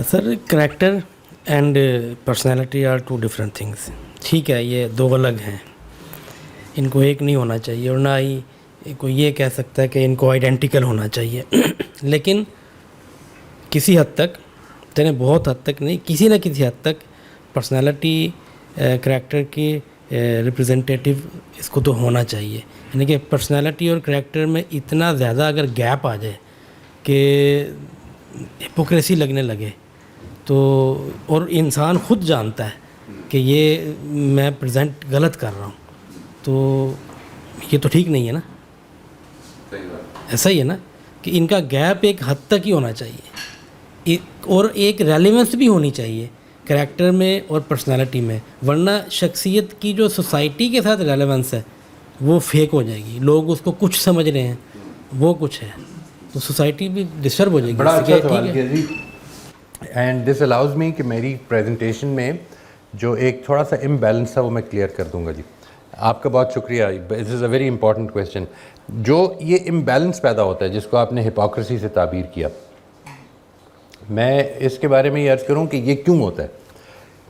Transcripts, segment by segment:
Sir character and personality are two different things. ٹھیک ہے, یہ دو الگ ہیں, ان کو ایک نہیں ہونا چاہیے, اور نہ ہی کوئی یہ کہہ سکتا ہے کہ ان کو آئیڈینٹیکل ہونا چاہیے. لیکن کسی حد تک, یعنی بہت حد تک نہیں, کسی نہ کسی حد تک پرسنالٹی کریکٹر کی ریپرزنٹیٹیو اس کو تو ہونا چاہیے. یعنی کہ پرسنالٹی اور کریکٹر میں اتنا زیادہ اگر گیپ آ جائے کہ ہپوکریسی لگنے لگے تو, اور انسان خود جانتا ہے کہ یہ میں پریزنٹ غلط کر رہا ہوں, تو یہ تو ٹھیک نہیں ہے نا. ایسا ہی ہے نا کہ ان کا گیپ ایک حد تک ہی ہونا چاہیے, اور ایک ریلیونس بھی ہونی چاہیے کریکٹر میں اور پرسنالٹی میں, ورنہ شخصیت کی جو سوسائٹی کے ساتھ ریلیونس ہے وہ فیک ہو جائے گی. لوگ اس کو کچھ سمجھ رہے ہیں, وہ کچھ ہے, تو سوسائٹی بھی ڈسٹرب ہو جائے گی. بڑا اچھا سوال کیا جی. اینڈ دس الاؤز می کہ میری پریزنٹیشن میں جو ایک تھوڑا سا امبیلنس تھا وہ میں کلیئر کر دوں گا جی. آپ کا بہت شکریہ, دس از اے ویری امپورٹنٹ کویشچن. جو یہ امبیلنس پیدا ہوتا ہے جس کو آپ نے ہپوکریسی سے تعبیر کیا, میں اس کے بارے میں یہ عرض کروں کہ یہ کیوں ہوتا ہے.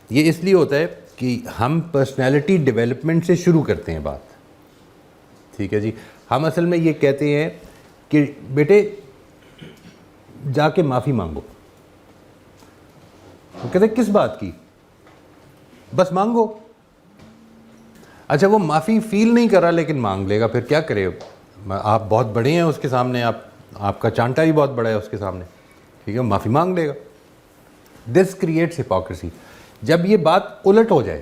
یہ اس لیے ہوتا ہے کہ ہم پرسنالٹی ڈیولپمنٹ سے شروع کرتے ہیں بات, ٹھیک ہے جی. ہم اصل میں یہ کہتے ہیں کہ بیٹے جا کے معافی مانگو. وہ کہتے ہیں کس بات کی؟ بس مانگو. اچھا وہ معافی فیل نہیں کر رہا لیکن مانگ لے گا, پھر کیا کرے؟ آپ بہت بڑے ہیں اس کے سامنے, آپ کا چانٹا بھی بہت بڑا ہے اس کے سامنے, ٹھیک ہے, معافی مانگ لے گا. This creates hypocrisy. جب یہ بات الٹ ہو جائے,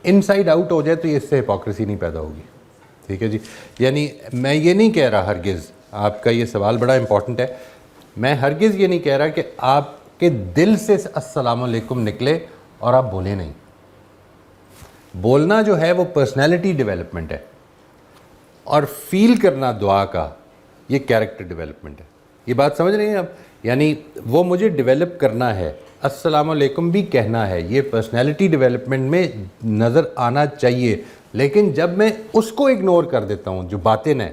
ان سائڈ آؤٹ ہو جائے, تو یہ اس سے ہپوکریسی نہیں پیدا ہوگی, ٹھیک ہے جی. یعنی میں یہ نہیں کہہ رہا ہرگز, آپ کا یہ سوال بڑا امپورٹنٹ ہے, میں ہرگز یہ نہیں کہہ رہا کہ آپ کے دل سے السلام علیکم نکلے اور آپ بولیں نہیں. بولنا جو ہے وہ پرسنالٹی ڈیولپمنٹ ہے, اور فیل کرنا دعا کا یہ کیریکٹر ڈیولپمنٹ ہے. یہ بات سمجھ رہے ہیں آپ؟ یعنی وہ مجھے ڈیولپ کرنا ہے, السلام علیکم بھی کہنا ہے, یہ پرسنالٹی ڈیولپمنٹ میں نظر آنا چاہیے. لیکن جب میں اس کو اگنور کر دیتا ہوں جو باطن ہے,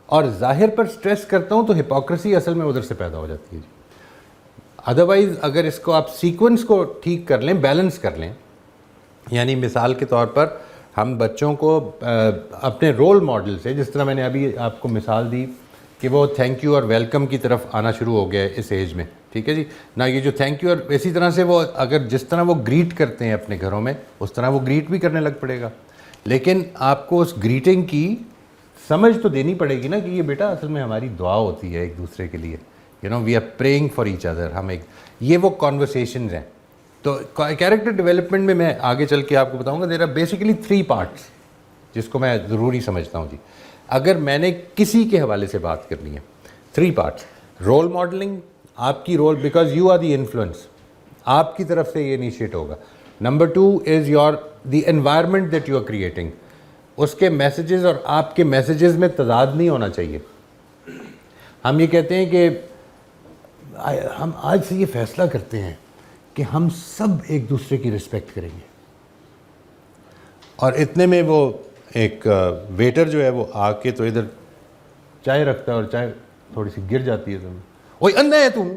اور ظاہر پر سٹریس کرتا ہوں, تو ہپوکریسی اصل میں ادھر سے پیدا ہو جاتی ہے جی. ادروائز اگر اس کو آپ سیکوینس کو ٹھیک کر لیں, بیلنس کر لیں, یعنی مثال کے طور پر ہم بچوں کو اپنے رول ماڈل سے, جس طرح میں نے ابھی آپ کو مثال دی کہ وہ تھینک یو اور ویلکم کی طرف آنا شروع ہو گیا ہے اس ایج میں, ٹھیک ہے جی نا. یہ جو تھینک یو, اور اسی طرح سے وہ اگر جس طرح وہ گریٹ کرتے ہیں اپنے گھروں میں, اس طرح وہ گریٹ بھی کرنے لگ پڑے گا. لیکن آپ کو اس گریٹنگ کی سمجھ تو دینی پڑے گی نا کہ یہ بیٹا اصل میں ہماری دعا ہوتی ہے ایک دوسرے کے لیے, you know we are praying for each other. ہم ایک یہ وہ کانورسیشنز ہیں. تو کیریکٹر ڈیولپمنٹ میں میں آگے چل کے آپ کو بتاؤں گا, دیر آر بیسیکلی 3 پارٹس جس کو میں ضروری سمجھتا ہوں جی. اگر میں نے کسی کے حوالے سے بات کرنی ہے, 3 پارٹس. رول ماڈلنگ, آپ کی role, because you are the influence, آپ کی طرف سے یہ انیشیٹ ہوگا. Number 2 is your the environment that you are creating. اس کے میسیجز اور آپ کے میسیجز میں تضاد نہیں ہونا چاہیے. ہم یہ کہتے ہیں کہ ہم آج سے یہ فیصلہ کرتے ہیں کہ ہم سب ایک دوسرے کی رسپیکٹ کریں گے, اور اتنے میں وہ ایک ویٹر جو ہے وہ آ کے تو ادھر چائے رکھتا ہے, اور چائے تھوڑی سی گر جاتی ہے. تم اوئے اندھا ہے تم.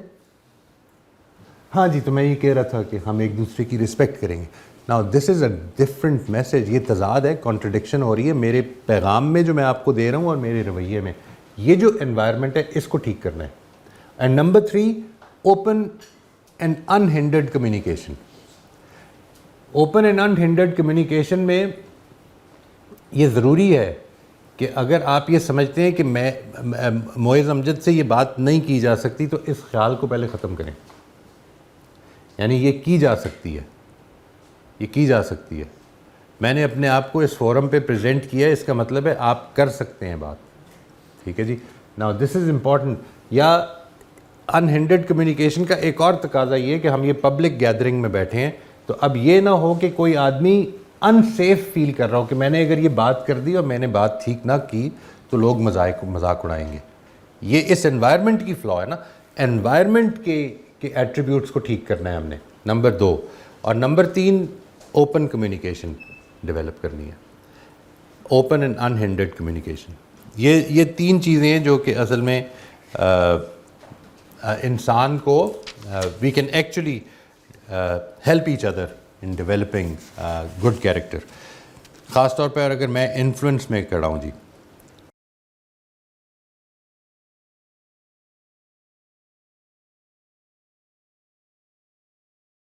ہاں جی, تو میں یہ کہہ رہا تھا کہ ہم ایک دوسرے کی رسپیکٹ کریں گے. Now this is a different message. یہ تضاد ہے, کانٹرڈکشن ہو رہی ہے میرے پیغام میں جو میں آپ کو دے رہا ہوں اور میرے رویے میں. یہ جو انوائرمنٹ ہے اس کو ٹھیک کرنا ہے. And number 3, open and unhindered communication. Open and unhindered communication میں یہ ضروری ہے کہ اگر آپ یہ سمجھتے ہیں کہ میں معز امجد سے یہ بات نہیں کی جا سکتی, تو اس خیال کو پہلے ختم کریں. یعنی یہ کی جا سکتی ہے, یہ کی جا سکتی ہے. میں نے اپنے آپ کو اس فورم پہ پریزنٹ کیا ہے, اس کا مطلب ہے آپ کر سکتے ہیں بات, ٹھیک ہے جی. Now this is important. یا انہنڈرڈ کمیونیکیشن کا ایک اور تقاضا یہ ہے کہ ہم یہ پبلک گیدرنگ میں بیٹھے ہیں, تو اب یہ نہ ہو کہ کوئی آدمی انسیف فیل کر رہا ہو کہ میں نے اگر یہ بات کر دی اور میں نے بات ٹھیک نہ کی تو لوگ مذاق اڑائیں گے. یہ اس انوائرمنٹ کی فلا ہے نا. انوائرمنٹ کے ایٹریبیوٹس کو ٹھیک کرنا ہے ہم نے, نمبر 2. اور نمبر 3, اوپن کمیونیکیشن ڈیولپ کرنی ہے. اوپن اینڈ انہنڈرڈ کمیونیکیشن, یہ 3 چیزیں ہیں جو کہ اصل میں انسان کو we can actually help each other in developing good character. خاص طور پر اگر میں انفلوئنس میں کھڑا ہوں جی,